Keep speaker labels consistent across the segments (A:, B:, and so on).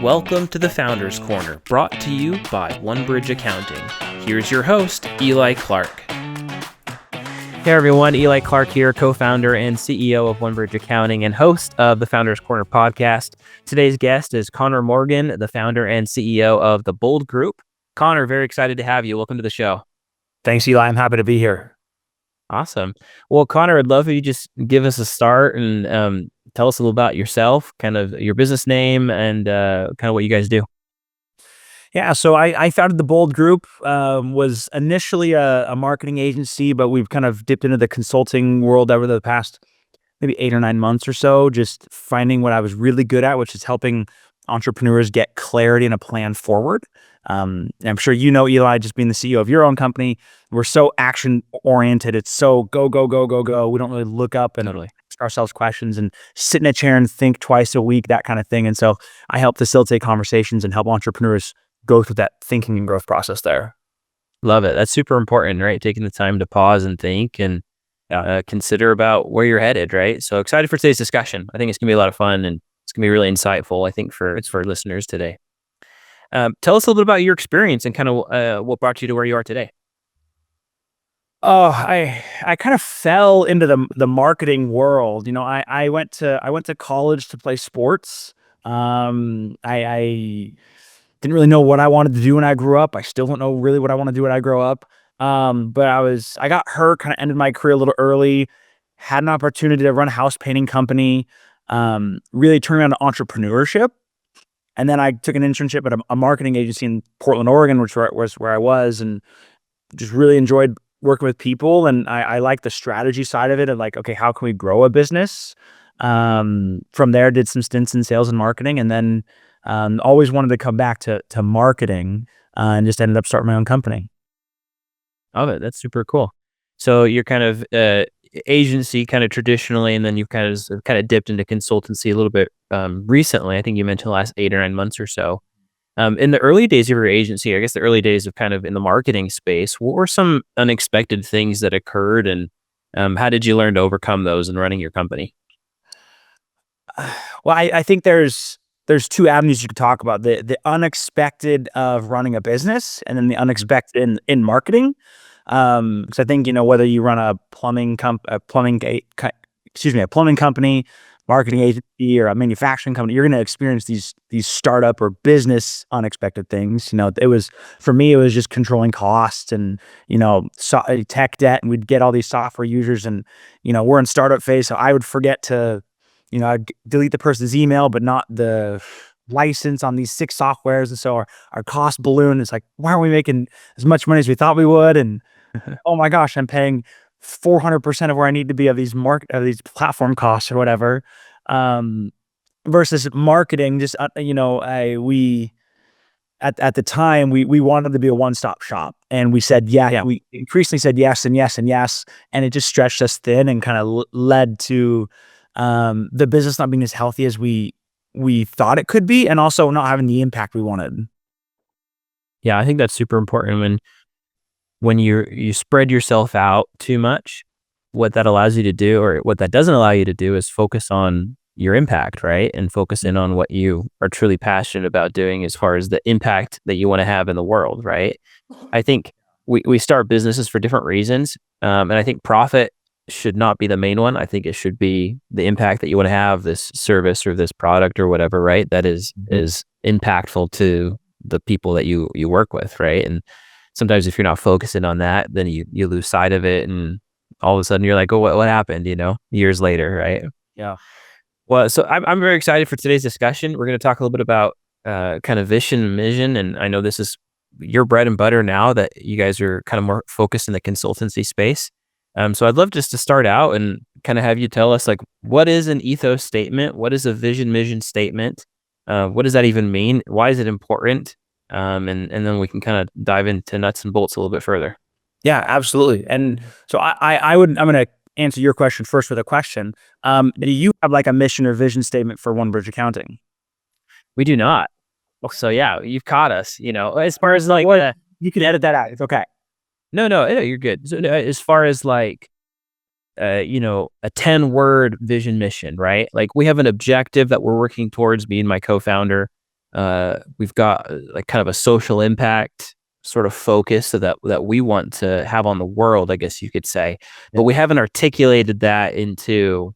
A: Welcome to the Founders Corner, brought to you by OneBridge Accounting. Here's your host, Eli Clark. Hey everyone, Eli Clark here, co-founder and CEO of OneBridge Accounting and host of the Founders Corner podcast. Today's guest is Connor Morgan, the founder and CEO of the Bold Group. Connor, very excited to have you. Welcome to the show.
B: Thanks, Eli. I'm happy to be here.
A: Awesome. Well, Connor, I'd love if you just give us a start and tell us a little about yourself, kind of your business name and kind of what you guys do.
B: Yeah, so I founded the Bold Group, was initially a marketing agency, but we've kind of dipped into the consulting world over the past maybe 8 or 9 months or so, just finding what I was really good at, which is helping entrepreneurs get clarity and a plan forward. And I'm sure you know, Eli, just being the CEO of your own company, we're so action oriented. It's so go, go, go, go, go. We don't really look up and ask ourselves questions and sit in a chair and think twice a week, that kind of thing. And so I help facilitate conversations and help entrepreneurs go through that thinking and growth process there.
A: Love it. That's super important, right? Taking the time to pause and think and consider about where you're headed, right? So excited for today's discussion. I think it's gonna be a lot of fun and it's gonna be really insightful, I think, for listeners today. Tell us a little bit about your experience and kind of what brought you to where you are today.
B: Oh, I kind of fell into the marketing world. You know, I went to college to play sports. I didn't really know what I wanted to do when I grew up. I still don't know really what I want to do when I grow up. But I got hurt, kind of ended my career a little early, had an opportunity to run a house painting company, really turned around to entrepreneurship. And then I took an internship at a marketing agency in Portland, Oregon, which was where I was, and just really enjoyed working with people. And I like the strategy side of it, and like, okay, how can we grow a business? From there, did some stints in sales and marketing, and then always wanted to come back to marketing, and just ended up starting my own company.
A: Love it. That's super cool. So you're kind of agency kind of traditionally, and then you've kind of dipped into consultancy a little bit recently. I think you mentioned the last 8 or 9 months or so. In the early days of your agency, I guess the early days of kind of in the marketing space, what were some unexpected things that occurred, and how did you learn to overcome those in running your company?
B: Well, I think there's 2 avenues you could talk about: the unexpected of running a business, and then the unexpected in marketing. Because I think, you know, whether you run a plumbing company, marketing agency, or a manufacturing company, you're going to experience these startup or business unexpected things. You know, for me, it was just controlling costs and, you know, tech debt, and we'd get all these software users, and, you know, we're in startup phase, so I would forget to, you know, I'd delete the person's email, but not the license on these 6 softwares. And so our cost balloon is like, why aren't we making as much money as we thought we would? And oh my gosh, I'm paying 400% of where I need to be of these platform costs or whatever. Versus marketing, just, you know, we at the time we wanted to be a one-stop shop, and we said, we increasingly said yes and yes and yes. And it just stretched us thin and kind of led to the business not being as healthy as we thought it could be, and also not having the impact we wanted.
A: Yeah, I think that's super important. When you spread yourself out too much, what that allows you to do, or what that doesn't allow you to do, is focus on your impact, right? And focus in on what you are truly passionate about doing as far as the impact that you want to have in the world, right? I think we start businesses for different reasons. And I think profit should not be the main one. I think it should be the impact that you want to have, this service or this product or whatever, right? That is impactful to the people that you work with, right? And sometimes if you're not focusing on that, then you lose sight of it, and all of a sudden you're like, oh, what happened, you know, years later, right?
B: Yeah.
A: Well, so I'm very excited for today's discussion. We're going to talk a little bit about kind of vision and mission, and I know this is your bread and butter now that you guys are kind of more focused in the consultancy space. So I'd love just to start out and kind of have you tell us, like, what is an ethos statement? What is a vision mission statement? What does that even mean? Why is it important? And then we can kind of dive into nuts and bolts a little bit further.
B: Yeah, absolutely. And so I'm going to answer your question first with a question. Do you have like a mission or vision statement for OneBridge Accounting?
A: We do not. So yeah, you've caught us, you know, as far as like what
B: you can edit that out. It's okay.
A: No, you're good. So as far as like, you know, a 10-word vision mission, right? Like, we have an objective that we're working towards, me and my co-founder. We've got like kind of a social impact sort of focus so that we want to have on the world, I guess you could say.
B: Yeah.
A: But we haven't articulated that into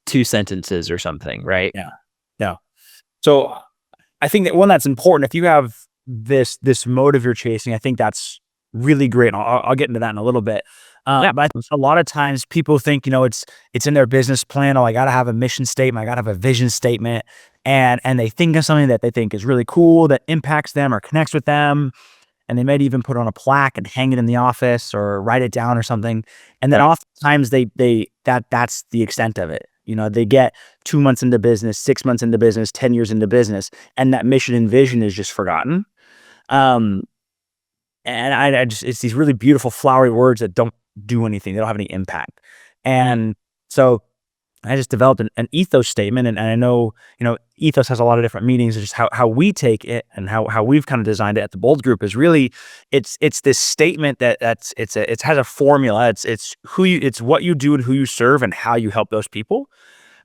A: two sentences or something, right?
B: Yeah. Yeah. So I think that one that's important, if you have this motive you're chasing, I think that's really great. And I'll get into that in a little bit.
A: Yeah.
B: But a lot of times people think, it's in their business plan. Oh, I got to have a mission statement. I got to have a vision statement. And they think of something that they think is really cool, that impacts them or connects with them. And they might even put it on a plaque and hang it in the office or write it down or something. And then
A: Right.
B: oftentimes that's the extent of it. They get 2 months into business, 6 months into business, 10 years into business, and that mission and vision is just forgotten. Um, and I just, it's these really beautiful flowery words that don't do anything. They don't have any impact.
A: Mm,
B: And so I just developed an ethos statement, and I know, ethos has a lot of different meanings. It's just how we take it and how we've kind of designed it at the Bold Group is really, it's this statement it has a formula. It's what you do and who you serve and how you help those people.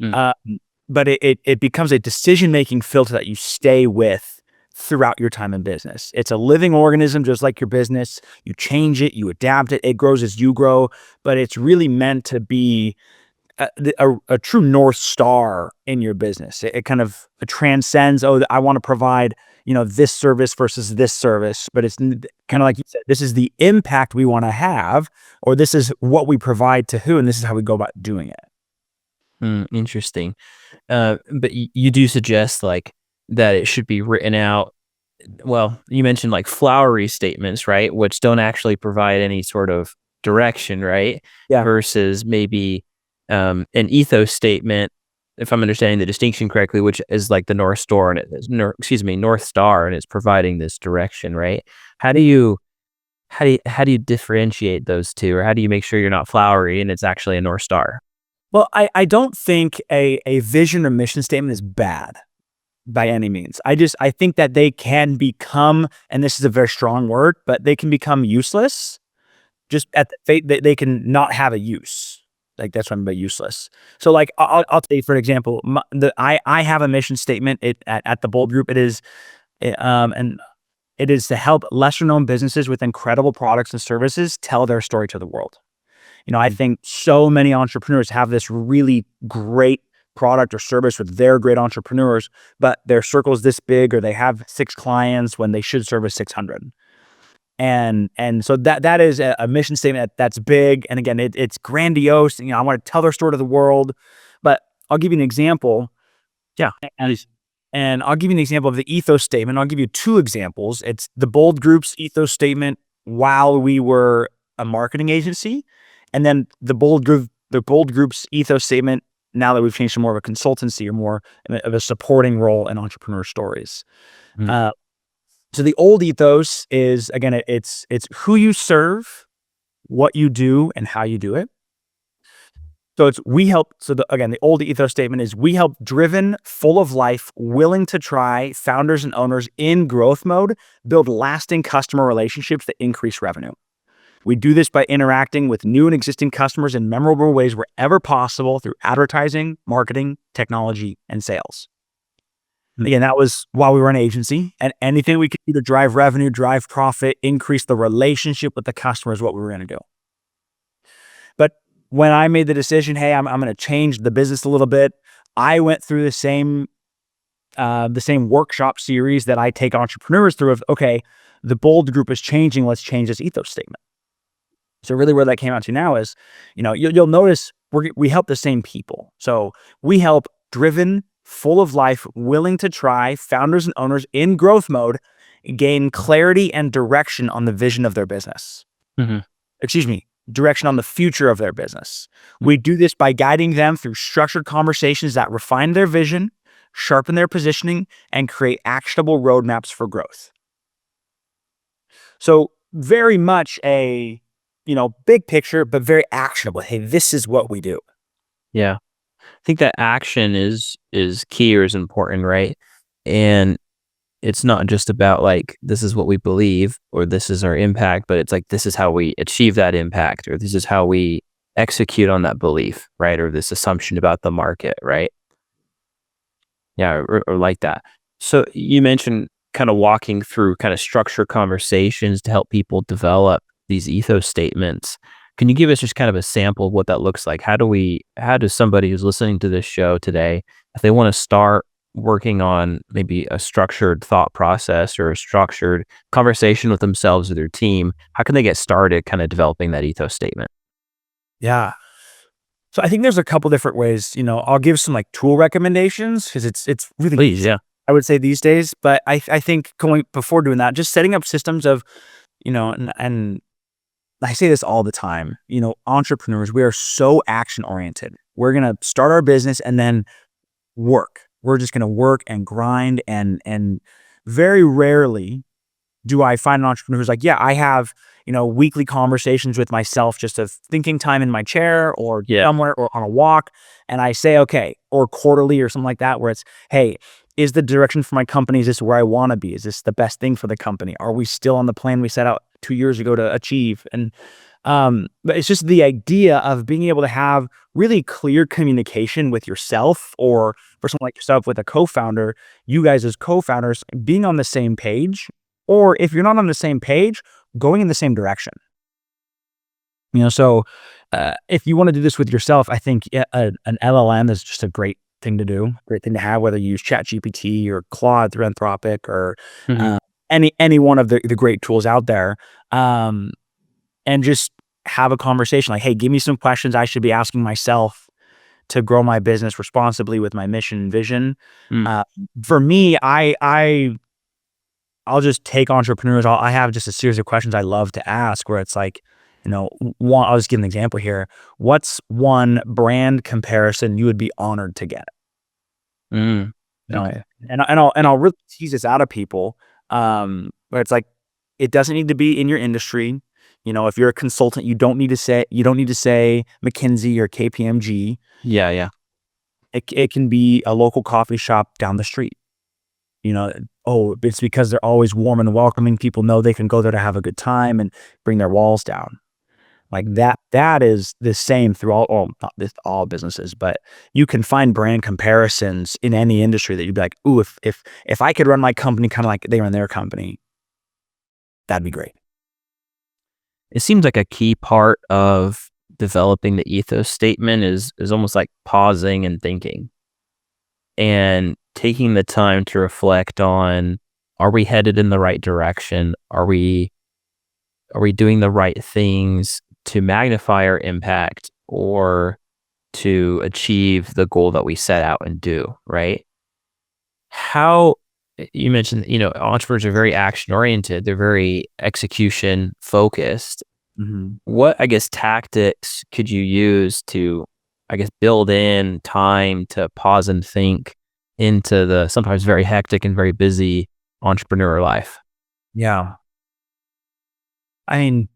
A: mm,
B: Um, but it becomes a decision-making filter that you stay with throughout your time in business. It's a living organism, just like your business. You change it, you adapt it, it grows as you grow, but it's really meant to be a true North Star in your business. It kind of transcends, oh, I want to provide, this service versus this service, but it's kind of like you said, this is the impact we want to have, or this is what we provide to who, and this is how we go about doing it.
A: interesting. But you do suggest like that it should be written out. Well, you mentioned like flowery statements, right? Which don't actually provide any sort of direction, right?
B: Yeah.
A: Versus maybe an ethos statement, if I'm understanding the distinction correctly, which is like the North Star and North Star, and it's providing this direction, right? How do you how do you differentiate those two, or how do you make sure you're not flowery and it's actually a North Star?
B: Well, I don't think a vision or mission statement is bad by any means. I think that they can become, and this is a very strong word, but they can become useless. Just at the they can not have a use. Like, that's what I mean by useless. So, like, I'll tell you, for example, I have a mission statement at the Bold Group. And it is to help lesser known businesses with incredible products and services tell their story to the world. I
A: Mm,
B: think so many entrepreneurs have this really great product or service with their great entrepreneurs, but their circle is this big, or they have 6 clients when they should service 600. And so that is a mission statement that's big. And again, it's grandiose. I want to tell their story to the world. But I'll give you an example.
A: yeah,
B: And
A: please.
B: and I'll give you an example of the ethos statement. I'll give you 2 examples. It's the Bold Group's ethos statement while we were a marketing agency, and then the Bold Group's ethos statement now that we've changed to more of a consultancy or more of a supporting role in entrepreneur stories.
A: Mm,
B: Uh, so the old ethos is, again, it's who you serve, what you do, and how you do it. So it's we help. So again, the old ethos statement is we help driven, full of life, willing to try founders and owners in growth mode build lasting customer relationships that increase revenue. We do this by interacting with new and existing customers in memorable ways wherever possible through advertising, marketing, technology, and sales.
A: mm,
B: Again, that was while we were an agency, and anything we could do to drive revenue, drive profit, increase the relationship with the customer is what we were going to do. But when I made the decision, hey, I'm going to change the business a little bit, I went through the same workshop series that I take entrepreneurs through. Of, okay, the Bold Group is changing. Let's change this ethos statement. So really, where that came out to now is, you'll notice we help the same people. So we help driven, full of life, willing to try founders and owners in growth mode gain clarity and direction on the vision of their business.
A: mhm,
B: Excuse me, direction on the future of their business.
A: mm.
B: We do this by guiding them through structured conversations that refine their vision, sharpen their positioning, and create actionable roadmaps for growth. So very much a, big picture, but very actionable. Hey, this is what we do.
A: Yeah. I think that action is key or is important, right? And it's not just about like this is what we believe or this is our impact, but it's like this is how we achieve that impact or this is how we execute on that belief, right? Or this assumption about the market, right? Yeah, or like that. So you mentioned kind of walking through kind of structured conversations to help people develop these ethos statements. Can you give us just kind of a sample of what that looks like? How does somebody who's listening to this show today, if they want to start working on maybe a structured thought process or a structured conversation with themselves or their team, how can they get started kind of developing that ethos statement?
B: Yeah. So I think there's a couple different ways. I'll give some like tool recommendations because it's really
A: Please,
B: easy,
A: yeah.
B: I would say these days. But I think going before doing that, just setting up systems of, and I say this all the time, entrepreneurs, we are so action oriented. We're gonna start our business and then work. We're just gonna work and grind and very rarely do I find an entrepreneur who's like, yeah, I have, weekly conversations with myself, just of thinking time in my chair or
A: Yeah.
B: somewhere or on a walk. And I say, okay, or quarterly or something like that, where it's, hey, is the direction for my company, is this where I want to be? Is this the best thing for the company? Are we still on the plan we set out 2 years ago to achieve? And but it's just the idea of being able to have really clear communication with yourself, or for someone like yourself with a co-founder, you guys as co-founders being on the same page, or if you're not on the same page, going in the same direction. So if you want to do this with yourself, I think an LLM is just a great thing to do, great thing to have, whether you use ChatGPT or Claude through Anthropic or
A: Hmm.
B: uh, any one of the great tools out there, and just have a conversation like, hey, give me some questions I should be asking myself to grow my business responsibly with my mission and vision.
A: Mm.
B: Uh, for me, I'll just take entrepreneurs. I have just a series of questions I love to ask where it's like, one, I'll just give an example here. What's one brand comparison you would be honored to get?
A: Mm.
B: You know,
A: Okay.
B: and I'll really tease this out of people, where it's like, it doesn't need to be in your industry. If you're a consultant, you don't need to say McKinsey or KPMG.
A: Yeah, yeah.
B: It can be a local coffee shop down the street. You know, oh, it's because they're always warm and welcoming. People know they can go there to have a good time and bring their walls down. Like that is the same through not this all businesses, but you can find brand comparisons in any industry that you'd be like, ooh, if I could run my company kind of like they run their company, that'd be great.
A: It seems like a key part of developing the ethos statement is almost like pausing and thinking and taking the time to reflect on, are we headed in the right direction? Are we doing the right things to magnify our impact or to achieve the goal that we set out and do, right? How you mentioned, entrepreneurs are very action oriented, they're very execution focused.
B: Mhm.
A: What, I guess, tactics could you use to, I guess, build in time to pause and think into the sometimes very hectic and very busy entrepreneur life?
B: Yeah. I mean,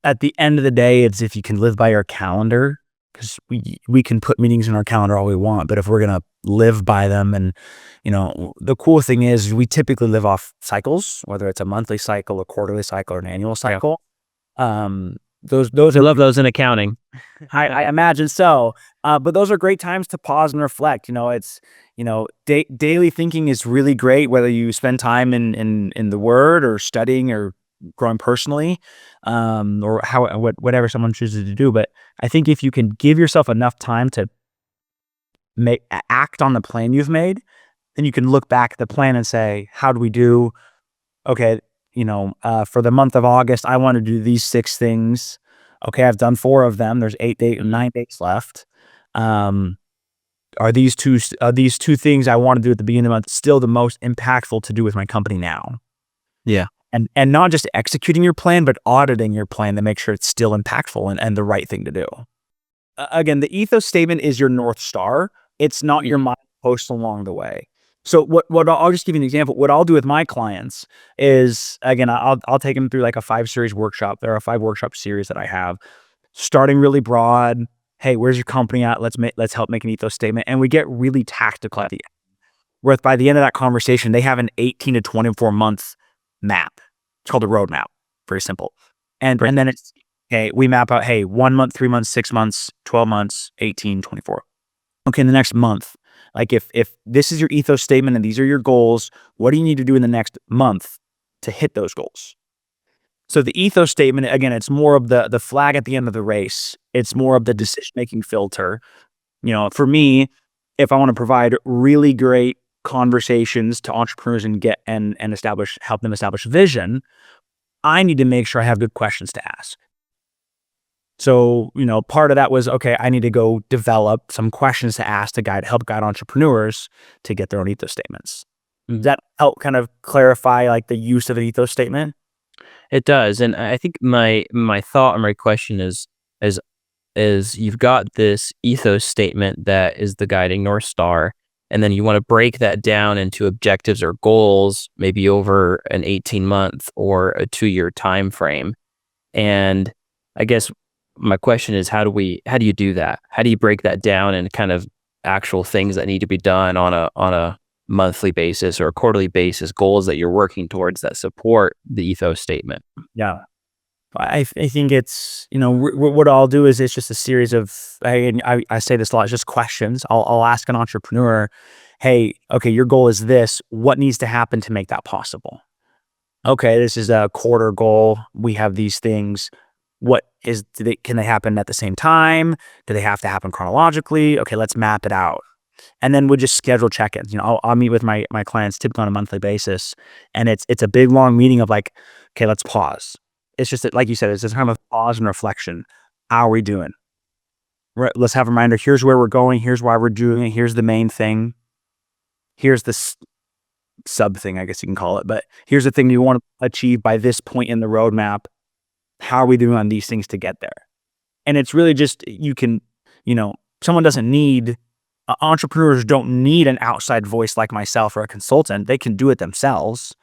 B: at the end of the day, it's if you can live by our calendar, because we can put meetings in our calendar all we want, but if we're gonna live by them, and the cool thing is we typically live off cycles, whether it's a monthly cycle, a quarterly cycle, or an annual
A: Yeah.
B: cycle. Those
A: We
B: are
A: love those in accounting.
B: I imagine so. But those are great times to pause and reflect. Daily thinking is really great, whether you spend time in the Word or studying or growing personally, or whatever someone chooses to do. But I think if you can give yourself enough time to act on the plan you've made, then you can look back at the plan and say, how do we do? Okay, for the month of August, I want to do these 6 things. Okay, I've done 4 of them. There's 9 days left. Um, are these two things I want to do at the beginning of the month still the most impactful to do with my company now?
A: Yeah.
B: And not just executing your plan, but auditing your plan to make sure it's still impactful and the right thing to do. Again, the ethos statement is your North Star. It's not your milepost along the way. So what I'll just give you an example. What I'll do with my clients is, again, I'll take them through like a 5 series workshop. There are 5 workshop series that I have, starting really broad. Hey, where's your company at? Let's help make an ethos statement, and we get really tactical at the end. Where by the end of that conversation, they have an 18 to 24 month map. It's called a roadmap. Very simple. And
A: Great.
B: and then it's, okay, we map out, hey, 1 month, 3 months, 6 months, 12 months, 18, 24. Okay, in the next month, Like if this is your ethos statement and these are your goals, what do you need to do in the next month to hit those goals? So the ethos statement, again, it's more of the flag at the end of the race. It's more of the decision-making filter. For me, if I want to provide really great conversations to entrepreneurs and get and help them establish vision, I need to make sure I have good questions to ask. So, part of that was, okay, I need to go develop some questions to ask to help guide entrepreneurs to get their own ethos statements. Does that help kind of clarify like the use of an ethos statement?
A: It does, and I think my thought and my question is is you've got this ethos statement that is the guiding North Star, and then you want to break that down into objectives or goals, maybe over an 18-month or a 2-year time frame. And I guess my question is, how do you do that? How do you break that down and kind of actual things that need to be done on a monthly basis or a quarterly basis, goals that you're working towards that support the ethos statement?
B: Yeah. I think it's, what I'll do is it's just a series of, I say this a lot, it's just questions. I'll ask an entrepreneur, hey, okay, your goal is this. What needs to happen to make that possible? Okay, this is a quarter goal. We have these things. Can they happen at the same time? Do they have to happen chronologically? Okay, let's map it out. And then we'll just schedule check-ins. I'll meet with my clients typically on a monthly basis. And it's a big, long meeting of like, okay, let's pause. It's just that, like you said, it's a time of pause and reflection. How are we doing? Right, let's have a reminder. Here's where we're going. Here's why we're doing it. Here's the main thing. Here's the sub thing, I guess you can call it. But here's the thing you want to achieve by this point in the roadmap. How are we doing on these things to get there? And it's really just, someone doesn't need, entrepreneurs don't need an outside voice like myself or a consultant. They can do it themselves.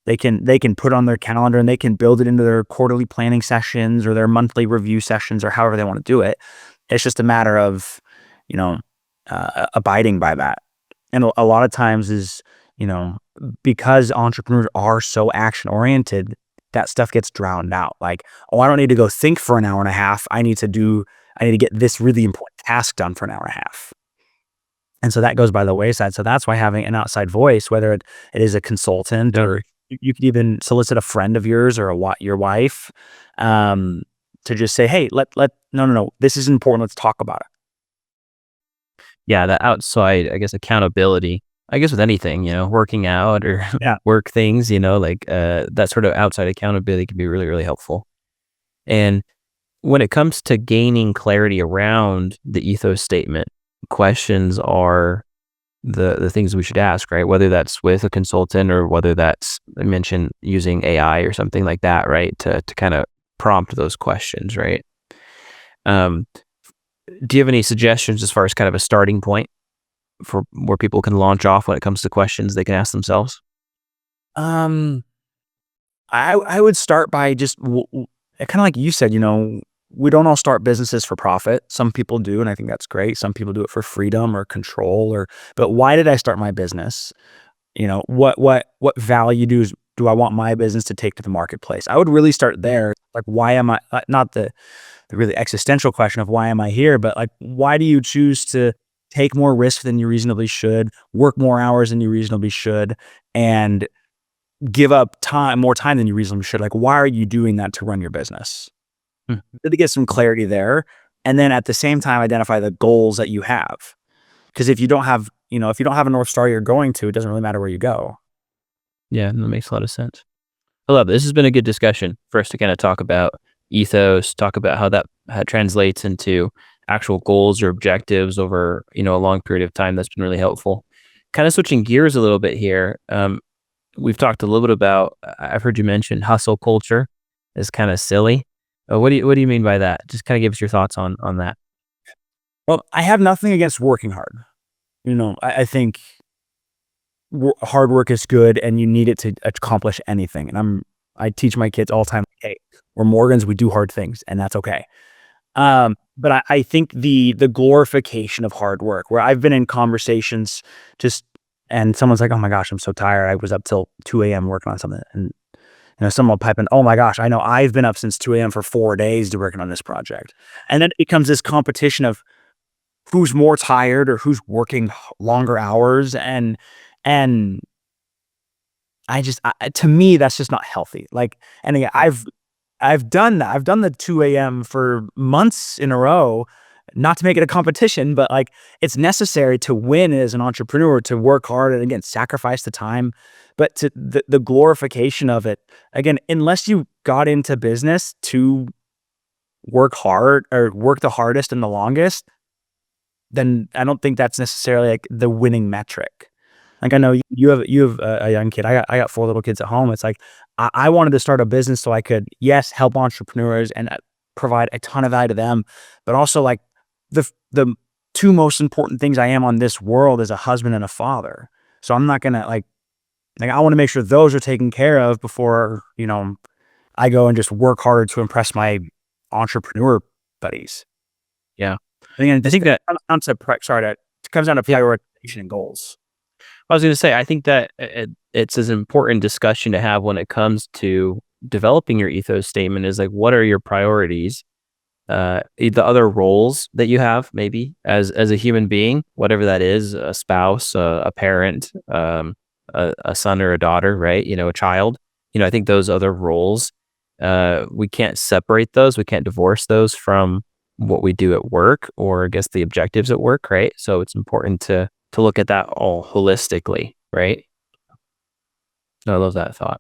B: They can put on their calendar and they can build it into their quarterly planning sessions or their monthly review sessions or however they want to do it. It's just a matter of, abiding by that. And a lot of times is, because entrepreneurs are so action oriented, that stuff gets drowned out. Like, oh, I don't need to go think for an hour and a half. I need to get this really important task done for an hour and a half. And so that goes by the wayside. So that's why having an outside voice, whether it is a consultant or you could even solicit a friend of yours or your wife, to just say, hey, no, this is important. Let's talk about it.
A: Yeah, that outside, I guess, accountability. I guess with anything, working out or
B: Yeah.
A: work things, that sort of outside accountability can be really, really helpful. And when it comes to gaining clarity around the ethos statement, questions are the things we should ask, right? Whether that's with a consultant or whether that's, I mentioned, using AI or something like that, right? To kind of prompt those questions, right? Do you have any suggestions as far as kind of a starting point for where people can launch off when it comes to questions they can ask themselves?
B: I would start by just kind of like you said, we don't all start businesses for profit. Some people do, and I think that's great. Some people do it for freedom or control but why did I start my business? What value do I want my business to take to the marketplace? I would really start there. Like, why am I, not the really existential question of why am I here, but like, why do you choose to take more risk than you reasonably should, work more hours than you reasonably should, and give up more time than you reasonably should? Like, why are you doing that to run your business? To get some clarity there. And then at the same time, identify the goals that you have. Because if you don't have a North Star you're going to, it doesn't really matter where you go.
A: Yeah, that makes a lot of sense. I love it. This has been a good discussion for us to kind of talk about ethos, talk about how that translates into actual goals or objectives over, a long period of time. That's been really helpful. Kind of switching gears a little bit here. We've talked a little bit about, I've heard you mention hustle culture is kind of silly. What do you mean by that? Just kind of give us your thoughts on that.
B: Well, I have nothing against working hard. I think hard work is good and you need it to accomplish anything. And I teach my kids all the time, hey, we're Morgans, we do hard things, and that's okay. But I think the glorification of hard work, where I've been in conversations and someone's like, oh my gosh, I'm so tired. I was up till 2 a.m. working on something. And someone will pipe in, oh my gosh, I know I've been up since 2 a.m. for 4 days working on this project. And then it becomes this competition of, who's more tired or who's working longer hours. And to me, that's just not healthy. Like, and again, I've done that. I've done the 2 a.m. for months in a row, not to make it a competition, but like it's necessary to win as an entrepreneur, to work hard and again, sacrifice the time. But to the glorification of it, again, unless you got into business to work hard or work the hardest and the longest, then I don't think that's necessarily like the winning metric. Like I know you have a young kid. I got 4 little kids at home. It's like I wanted to start a business so I could, yes, help entrepreneurs and provide a ton of value to them, but also like the 2 most important things I am on this world is a husband and a father. So I'm not gonna like I want to make sure those are taken care of before I go and just work hard to impress my entrepreneur buddies.
A: Yeah.
B: I
A: I think that
B: it comes down to prioritization and goals.
A: I was going to say, I think that it's an important discussion to have when it comes to developing your ethos statement is like, what are your priorities? The other roles that you have maybe as a human being, whatever that is, a spouse, a parent, a son or a daughter, right? A child. I think those other roles, we can't separate those. We can't divorce those from what we do at work, or I guess the objectives at work, right? So it's important to look at that all holistically, right? I love that thought.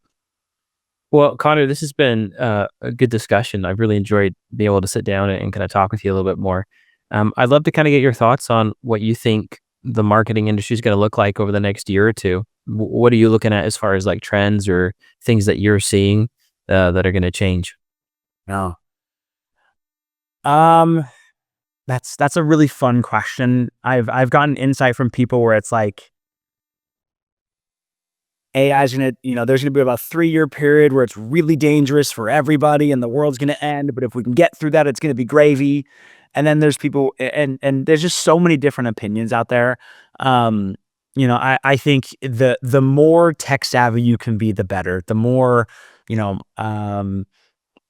A: Well, Connor, this has been a good discussion. I've really enjoyed being able to sit down and kind of talk with you a little bit more. I'd love to kind of get your thoughts on what you think the marketing industry is going to look like over the next year or two. What are you looking at as far as like trends or things that you're seeing that are going to change?
B: No. That's a really fun question. I've gotten insight from people where it's like AI is gonna, there's gonna be about a 3-year period where it's really dangerous for everybody and the world's gonna end. But if we can get through that, it's gonna be gravy. And then there's people, and there's just so many different opinions out there. I think the more tech savvy you can be, the better. The more,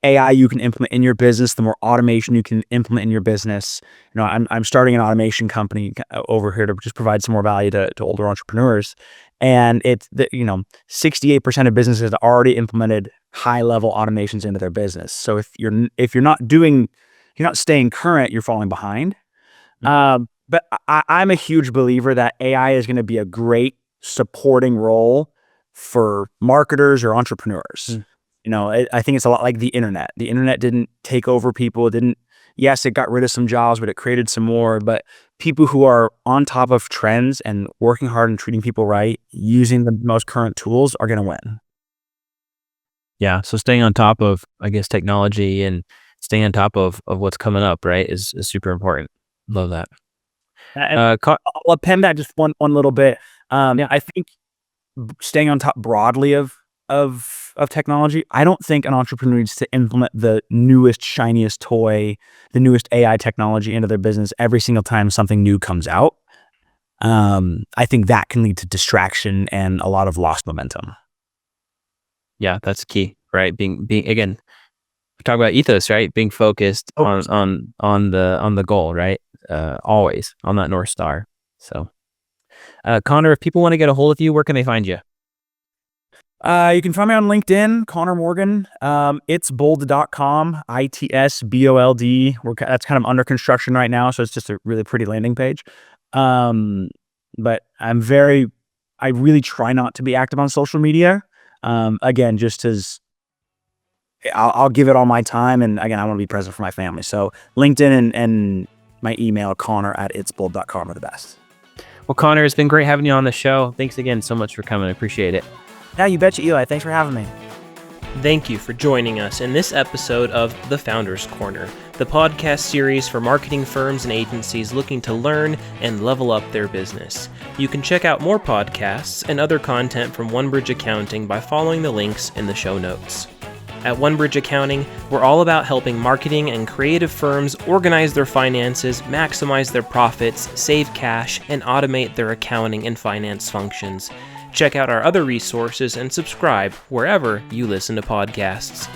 B: AI you can implement in your business, the more automation you can implement in your business. I'm starting an automation company over here to just provide some more value to older entrepreneurs. And it's 68% of businesses have already implemented high level automations into their business. So if you're not staying current, you're falling behind. But I'm a huge believer that AI is going to be a great supporting role for marketers or entrepreneurs. I think it's a lot like the internet. The internet didn't take over people. Yes, it got rid of some jobs, but it created some more. But people who are on top of trends and working hard and treating people right, using the most current tools are going to win.
A: Yeah. So staying on top of, I guess, technology and staying on top of what's coming up, right, is super important. Love that.
B: I'll append that just one little bit. I think staying on top broadly of technology, I don't think an entrepreneur needs to implement the newest, shiniest toy, the newest AI technology into their business every single time something new comes out. I think that can lead to distraction and a lot of lost momentum.
A: Yeah, that's key, right? Being again, we talk about ethos, right? Being focused on the goal, right? Always on that North Star. So, Connor, if people want to get a hold of you, where can they find you?
B: You can find me on LinkedIn, Connor Morgan. It's bold.com, ITSBOLD. That's kind of under construction right now, so it's just a really pretty landing page. But I really try not to be active on social media. Again, just as I'll give it all my time, and again, I want to be present for my family. So LinkedIn and my email, Connor@itsbold.com, are the best.
A: Well, Connor, it's been great having you on the show. Thanks again so much for coming. I appreciate it.
B: Yeah, you betcha, Eli. Thanks for having me.
C: Thank you for joining us in this episode of The Founders Corner, the podcast series for marketing firms and agencies looking to learn and level up their business. You can check out more podcasts and other content from OneBridge Accounting by following the links in the show notes. At OneBridge Accounting, we're all about helping marketing and creative firms organize their finances, maximize their profits, save cash, and automate their accounting and finance functions. Check out our other resources and subscribe wherever you listen to podcasts.